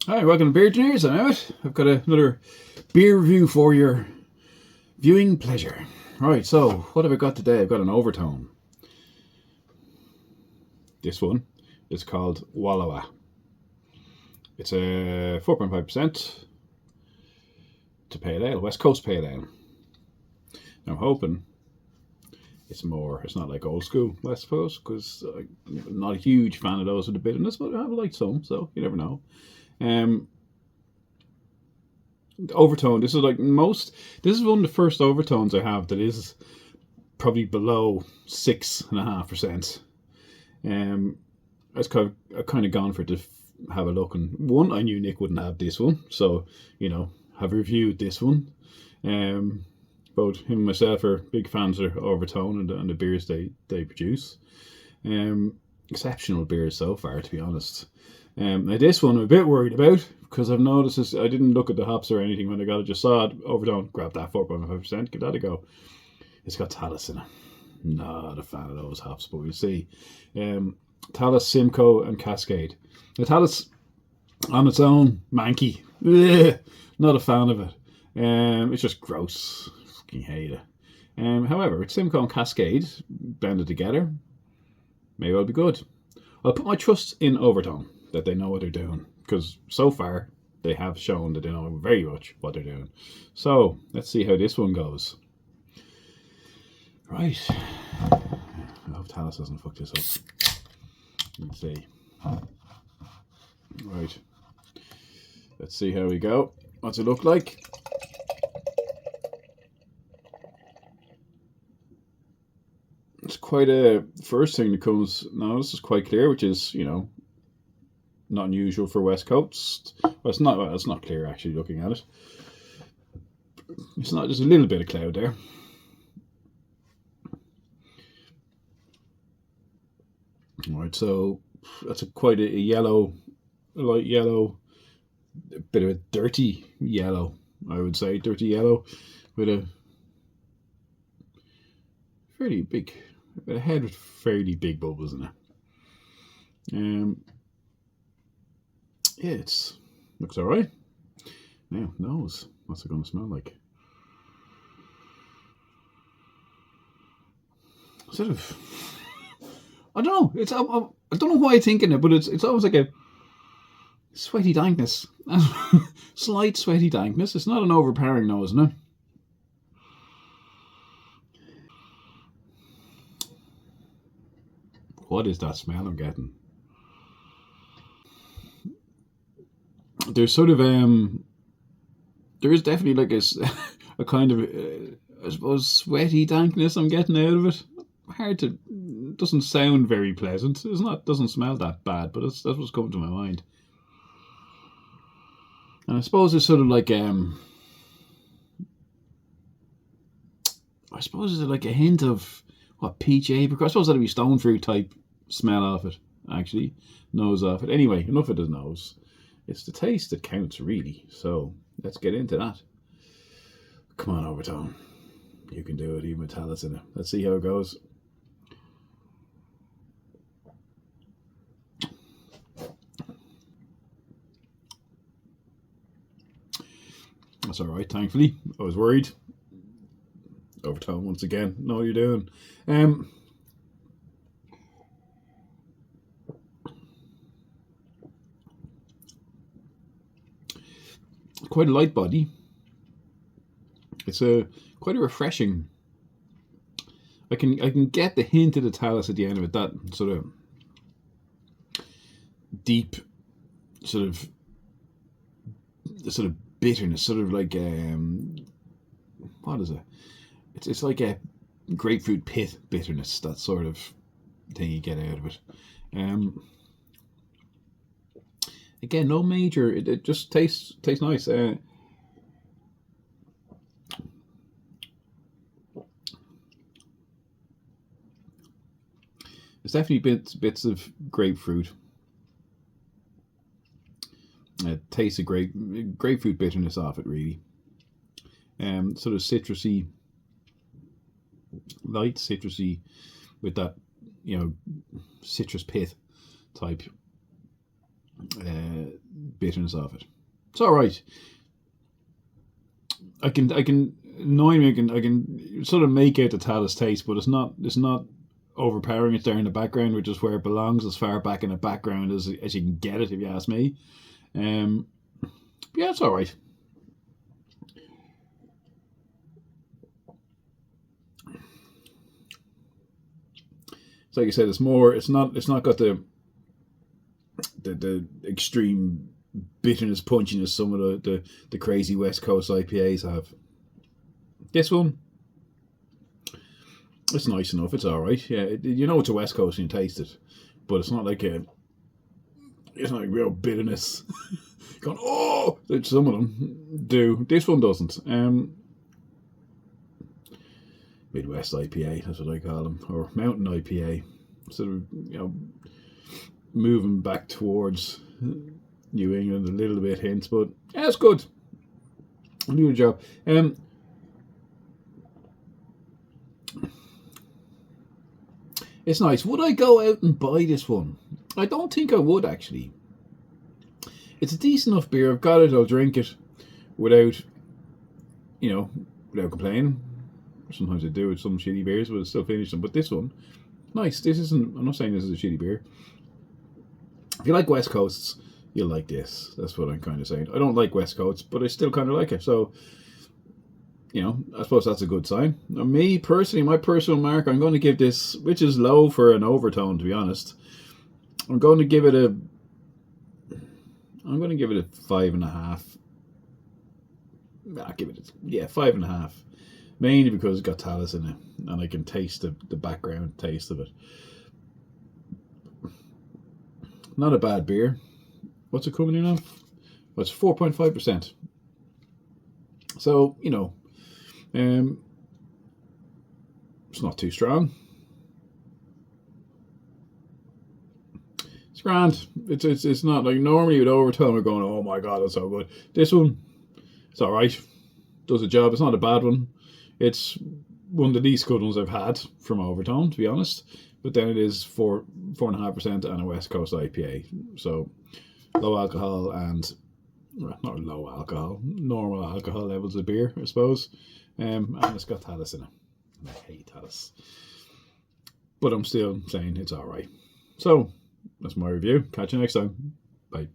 Hi, welcome to Beer-Gineers. I'm Emmett. I've got another beer review for your viewing pleasure. Right, so what have I got today? I've got an Overtone. This one is called Wallowa. It's a 4.5%. It's a pale ale, West Coast pale ale. I'm hoping it's not like old school West Coast, because I'm not a huge fan of those with the bitterness, but I have liked some, so you never know. Overtone, this is one of the first overtones I have that is probably below 6.5%. I've kind of gone for it to have a look, and one, I knew Nick wouldn't have this one, so have reviewed this one. Both him and myself are big fans of Overtone and the beers they produce. Exceptional beers so far, to be honest. Now this one I'm a bit worried about, because I've noticed this. I didn't look at the hops or anything when I got it, just saw it. Overtone, grab that 4.5%, give that a go. It's got Talus in it. Not a fan of those hops, but we'll see. Talus, Simcoe and Cascade. The Talus on its own, manky. Ugh, not a fan of it. It's just gross. Fucking hate it. However, it's Simcoe and Cascade blended together. Maybe it'll be good. I'll put my trust in Overtone, that they know what they're doing, because so far they have shown that they know very much what they're doing. So let's see how this one goes. Right. I hope Talus doesn't fuck this up. Let's see. Right. Let's see how we go. What's it look like? It's quite a first thing that comes. No, this is quite clear, which is, not unusual for West Coast. Well, it's not. Well, it's not clear actually. Looking at it, it's not. There's a little bit of cloud there. All right, so that's quite a yellow, a light yellow, a bit of a dirty yellow. I would say dirty yellow, with a fairly big, a head with fairly big bubbles in it. Yeah, looks all right. Now, nose. What's it going to smell like? Sort of. I don't know. I don't know why I'm thinking it, but it's almost like a sweaty dankness. Slight sweaty dankness. It's not an overpowering nose, no. What is that smell I'm getting? There's sort of there is definitely like a kind of I suppose sweaty dankness I'm getting out of it. Doesn't sound very pleasant. Doesn't smell that bad, but that's what's coming to my mind. And I suppose it's sort of like I suppose it's like a hint of peach apricot. I suppose that'd be stone fruit type smell off it, actually. Nose off it. Anyway, enough of the nose. It's the taste that counts, really. So let's get into that. Come on, Overtone. You can do it, even with Talus in it. Let's see how it goes. That's all right, thankfully. I was worried. Overtone once again. Know what you're doing. Quite a light body. It's quite a refreshing. I can get the hint of the Talus at the end of it. That sort of deep, sort of bitterness, sort of like what is it? It's like a grapefruit pith bitterness. That sort of thing you get out of it. Again, no major. It just tastes nice. It's definitely bits of grapefruit. It tastes of grapefruit bitterness off it, really. Sort of citrusy, light citrusy, with that citrus pith type bitterness of it. It's all right. I can annoy me. I can sort of make out the Talus taste, but it's not overpowering. It's there in the background, which is where it belongs, as far back in the background as you can get it, if you ask me. Yeah, it's all right. It's like I said, it's more. It's not got the extreme bitterness, punchiness some of the crazy West Coast IPAs have. This one, it's nice enough. It's all right. Yeah, you know it's a West Coast and you taste it, but it's not like it's not like real bitterness. Going, oh, some of them do. This one doesn't. Midwest IPA, that's what I call them, or Mountain IPA. Sort of, moving back towards New England a little bit, hints, but yeah, it's good. I'll do a job. It's nice. Would I go out and buy this one? I don't think I would, actually. It's a decent enough beer. I've got it. I'll drink it without complaining. Sometimes I do with some shitty beers, but I still finish them. But this one, nice. This isn't. I'm not saying this is a shitty beer. If you like West Coasts, you'll like this. That's what I'm kind of saying. I don't like West Coasts, but I still kind of like it. So, I suppose that's a good sign. Now, me personally, my personal mark, I'm going to give this, which is low for an Overtone, to be honest. I'm going to give it a 5.5. I'll give it 5.5. Mainly because it's got Talus in it, and I can taste the background taste of it. Not a bad beer. What's it coming in now? Well, it's 4.5%. So, it's not too strong. It's grand. It's not like normally with Overtone we're going, oh my god, that's so good. This one, it's alright. Does the job. It's not a bad one. It's one of the least good ones I've had from Overtone, to be honest. But then it is 4.5% and a West Coast IPA. So low alcohol and not low alcohol, normal alcohol levels of beer, I suppose. And it's got Talus in it. And I hate Talus. But I'm still saying it's alright. So that's my review. Catch you next time. Bye.